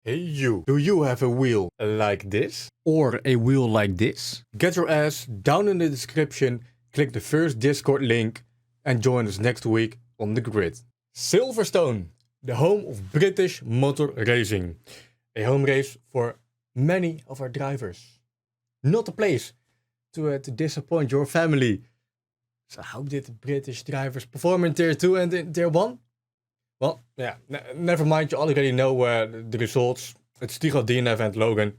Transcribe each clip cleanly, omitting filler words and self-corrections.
Hey you, do you have a wheel like this? Or a wheel like this? Get your ass down in the description, click the first Discord link and join us next week on the grid. Silverstone, the home of British motor racing. A home race for many of our drivers. Not a place to disappoint your family. So how did British drivers perform in Tier 2 and in Tier 1? Well, yeah, never mind, you already know the results. It's Tigo, DNF and Logan.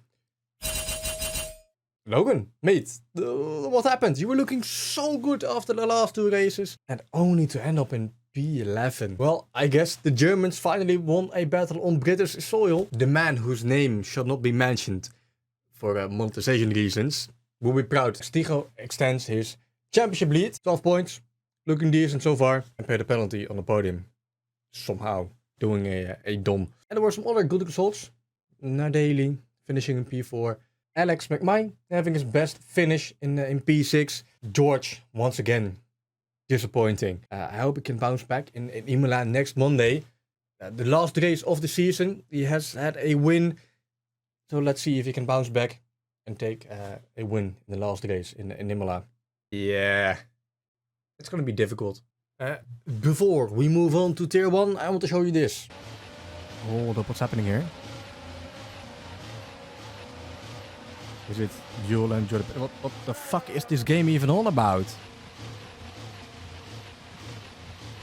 Logan, mate, what happened? You were looking so good after the last two races and only to end up in P11. Well, I guess the Germans finally won a battle on British soil. The man whose name shall not be mentioned for monetization reasons will be proud. Stigo extends his championship lead, 12 points, looking decent so far, and paid a penalty on the podium. Somehow doing a dom. And there were some other good results. Nadali finishing in P4. Alex McMine having his best finish in P6. George, once again, disappointing. I hope he can bounce back in Imola next Monday. The last race of the season, he has had a win. So let's see if he can bounce back and take a win in the last race in Imola. Yeah, it's going to be difficult. Before we move on to Tier 1, I want to show you this. Hold up, what's happening here? Is it Buell and Jordan? What the fuck is this game even all about?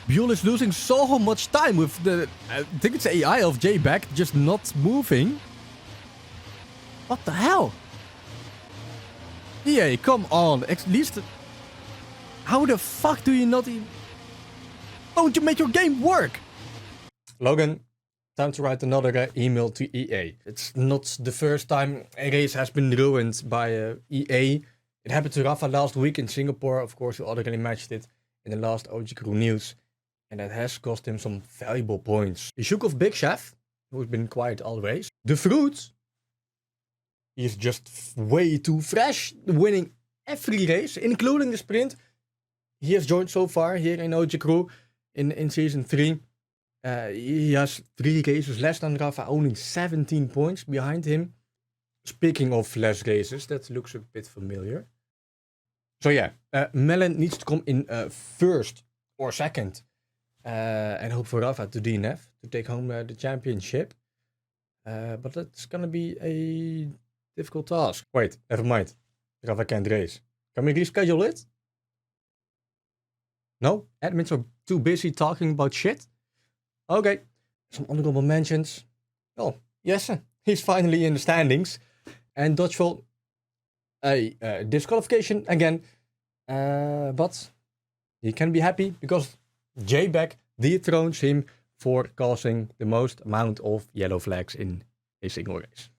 Buell is losing so much time with the, I think it's AI of J-Back just not moving. What the hell? EA, come on, at least... How the fuck do you not even... Don't you make your game work? Logan, time to write another email to EA. It's not the first time a race has been ruined by EA. It happened to Rafa last week in Singapore. Of course, you already matched it in the last OGKROE news. And that has cost him some valuable points. He shook off Big Chef, who's been quiet all race. The Fruit, he's just way too fresh, winning every race, including the sprint. He has joined so far here in OGKROE. In Season 3, he has 3 races less than Rafa, only 17 points behind him. Speaking of less races, that looks a bit familiar. So yeah, Melon needs to come in first or second. And hope for Rafa to DNF, to take home the championship. But that's gonna be a difficult task. Wait, never mind. Rafa can't race. Can we reschedule it? No? Admins are too busy talking about shit? Okay. Some honorable mentions. Oh, yes, he's finally in the standings. And Dodgeville, a disqualification again. But he can be happy because J-Back dethrones him for causing the most amount of yellow flags in a single race.